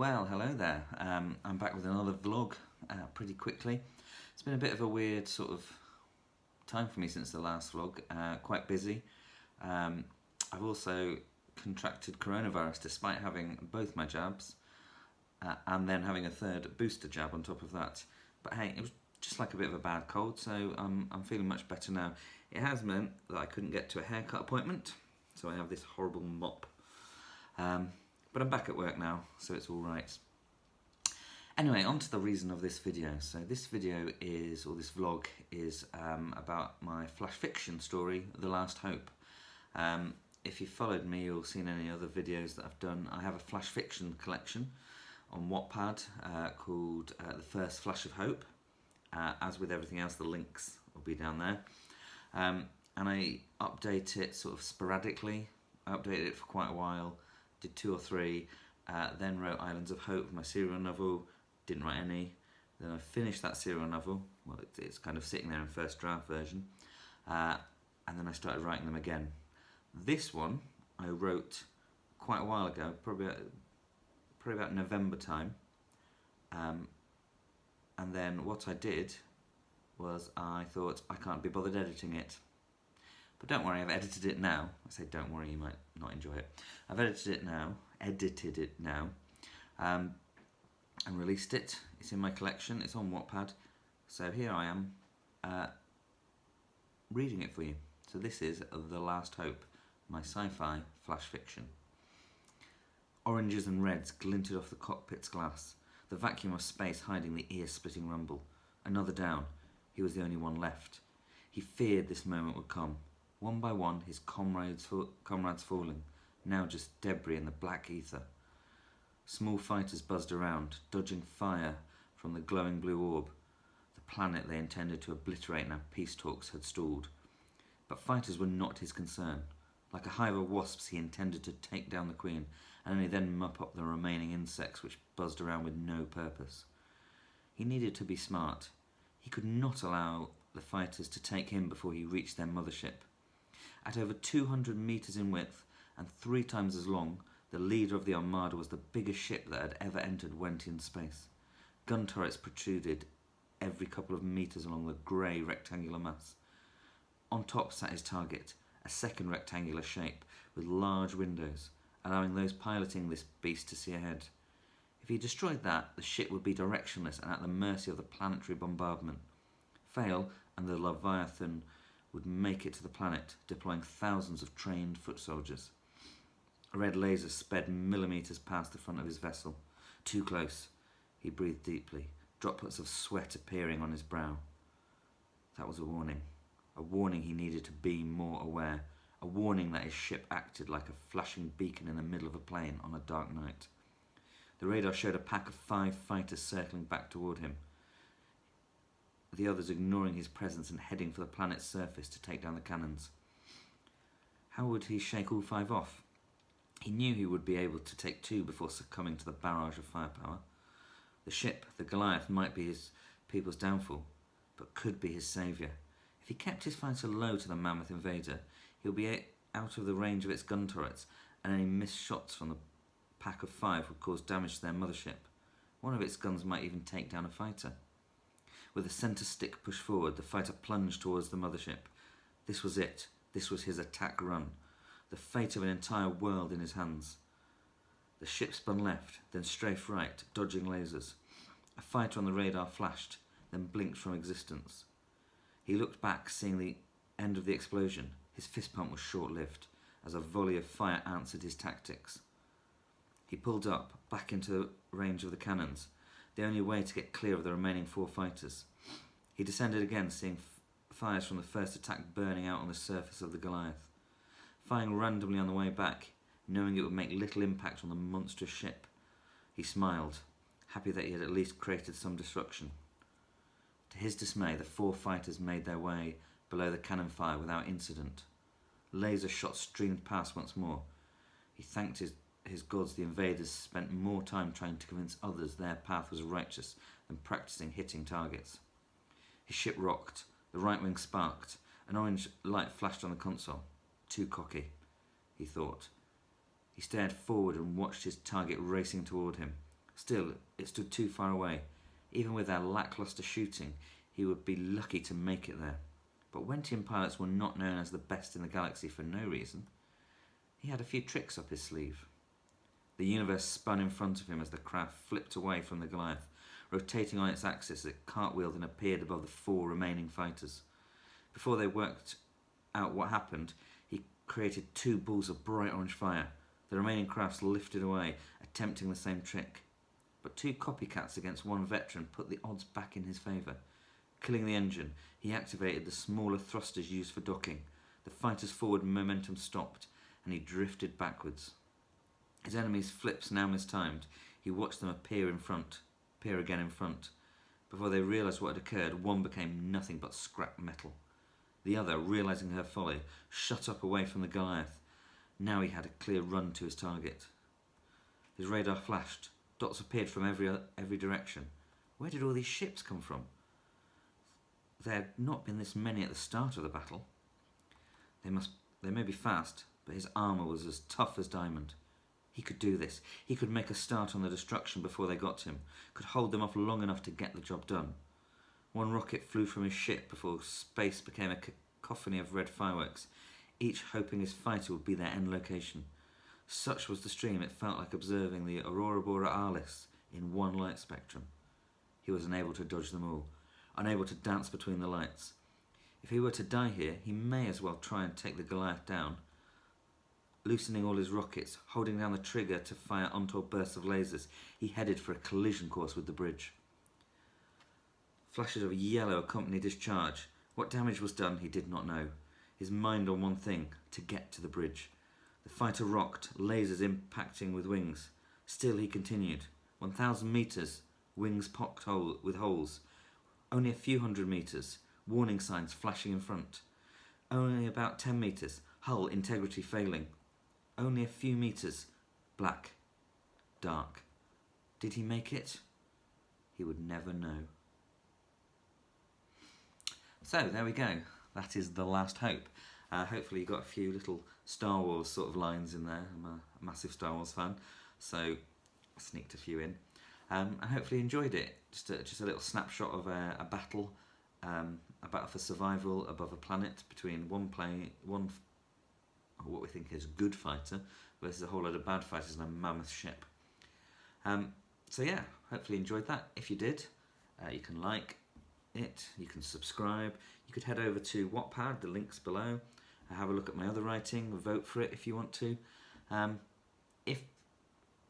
Well, hello there. I'm back with another vlog pretty quickly. It's been a bit of a weird sort of time for me since the last vlog, quite busy. I've also contracted coronavirus despite having both my jabs and then having a third booster jab on top of that. But hey, it was just like a bit of a bad cold, so I'm feeling much better now. It has meant that I couldn't get to a haircut appointment, so I have this horrible mop. But I'm back at work now, so it's all right. Anyway, on to the reason of this video. So this video is, or this vlog is about my flash fiction story, The Last Hope. If you followed me or seen any other videos that I've done, I have a flash fiction collection on Wattpad called The First Flash of Hope. As with everything else, the links will be down there. And I update it sort of sporadically. I updated it for quite a while. Did 2 or 3, then wrote Islands of Hope, my serial novel, didn't write any. Then I finished that serial novel, well it's kind of sitting there in first draft version, and then I started writing them again. This one I wrote quite a while ago, probably about November time, and then what I did was I thought I can't be bothered editing it. But don't worry, I've edited it now. I say don't worry, you might not enjoy it. I've edited it now, and released it. It's in my collection, it's on Wattpad. So here I am, reading it for you. So this is The Last Hope, my sci-fi flash fiction. Oranges and reds glinted off the cockpit's glass, the vacuum of space hiding the ear-splitting rumble. Another down. He was the only one left. He feared this moment would come. One by one, his comrades falling, now just debris in the black ether. Small fighters buzzed around, dodging fire from the glowing blue orb, the planet they intended to obliterate now peace talks had stalled. But fighters were not his concern. Like a hive of wasps, he intended to take down the Queen, and only then mop up the remaining insects which buzzed around with no purpose. He needed to be smart. He could not allow the fighters to take him before he reached their mothership. At over 200 metres in width and 3 times as long, the leader of the Armada was the biggest ship that had ever entered Wentian space. Gun turrets protruded every couple of metres along the grey rectangular mass. On top sat his target, a second rectangular shape with large windows, allowing those piloting this beast to see ahead. If he destroyed that, the ship would be directionless and at the mercy of the planetary bombardment. Fail, and the Leviathan would make it to the planet, deploying thousands of trained foot soldiers. A red laser sped millimetres past the front of his vessel. Too close. He breathed deeply, droplets of sweat appearing on his brow. That was a warning he needed to be more aware, a warning that his ship acted like a flashing beacon in the middle of a plain on a dark night. The radar showed a pack of 5 fighters circling back toward him, the others ignoring his presence and heading for the planet's surface to take down the cannons. How would he shake all 5 off? He knew he would be able to take 2 before succumbing to the barrage of firepower. The ship, the Goliath, might be his people's downfall, but could be his saviour. If he kept his fighter low to the mammoth invader, he would be out of the range of its gun turrets, and any missed shots from the pack of 5 would cause damage to their mothership. One of its guns might even take down a fighter. With the centre stick pushed forward, the fighter plunged towards the mothership. This was it. This was his attack run. The fate of an entire world in his hands. The ship spun left, then strafed right, dodging lasers. A fighter on the radar flashed, then blinked from existence. He looked back, seeing the end of the explosion. His fist pump was short-lived, as a volley of fire answered his tactics. He pulled up, back into range of the cannons, the only way to get clear of the remaining 4 fighters. He descended again, seeing fires from the first attack burning out on the surface of the Goliath. Firing randomly on the way back, knowing it would make little impact on the monstrous ship, he smiled, happy that he had at least created some destruction. To his dismay, the 4 fighters made their way below the cannon fire without incident. Laser shots streamed past once more. He thanked his gods the invaders spent more time trying to convince others their path was righteous than practicing hitting targets. His ship rocked, the right wing sparked, an orange light flashed on the console. Too cocky, he thought. He stared forward and watched his target racing toward him. Still, it stood too far away. Even with their lacklustre shooting, he would be lucky to make it there. But Wentian pilots were not known as the best in the galaxy for no reason. He had a few tricks up his sleeve. The universe spun in front of him as the craft flipped away from the Goliath. Rotating on its axis, it cartwheeled and appeared above the 4 remaining fighters. Before they worked out what happened, he created 2 balls of bright orange fire. The remaining crafts lifted away, attempting the same trick. But 2 copycats against 1 veteran put the odds back in his favour. Killing the engine, he activated the smaller thrusters used for docking. The fighter's forward momentum stopped, and he drifted backwards. His enemy's flips now mistimed. He watched them appear again in front. Before they realised what had occurred, one became nothing but scrap metal. The other, realising her folly, shot up away from the Goliath. Now he had a clear run to his target. His radar flashed. Dots appeared from every direction. Where did all these ships come from? There had not been this many at the start of the battle. They may be fast, but his armour was as tough as diamond. He could do this. He could make a start on the destruction before they got to him, could hold them off long enough to get the job done. 1 rocket flew from his ship before space became a cacophony of red fireworks, each hoping his fighter would be their end location. Such was the stream, it felt like observing the aurora borealis in one light spectrum. He was unable to dodge them all, unable to dance between the lights. If he were to die here, he may as well try and take the Goliath down. Loosening all his rockets, holding down the trigger to fire untold bursts of lasers, he headed for a collision course with the bridge. Flashes of yellow accompanied his charge. What damage was done, he did not know. His mind on one thing, to get to the bridge. The fighter rocked, lasers impacting with wings. Still he continued. 1,000 metres, wings pocked with holes. Only a few hundred metres, warning signs flashing in front. Only about 10 metres, hull integrity failing. Only a few metres, black, dark. Did he make it? He would never know. So, there we go. That is The Last Hope. Hopefully you got a few little Star Wars sort of lines in there. I'm a massive Star Wars fan, so I sneaked a few in. And hopefully you enjoyed it. Just a little snapshot of a battle for survival above a planet between what we think is a good fighter versus a whole load of bad fighters in a mammoth ship. So yeah, hopefully you enjoyed that. If you did, you can like it, you can subscribe, you could head over to Wattpad, the link's below, have a look at my other writing, vote for it if you want to. If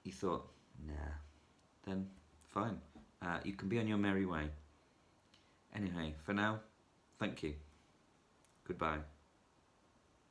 you thought, nah, then fine. You can be on your merry way. Anyway, for now, thank you. Goodbye.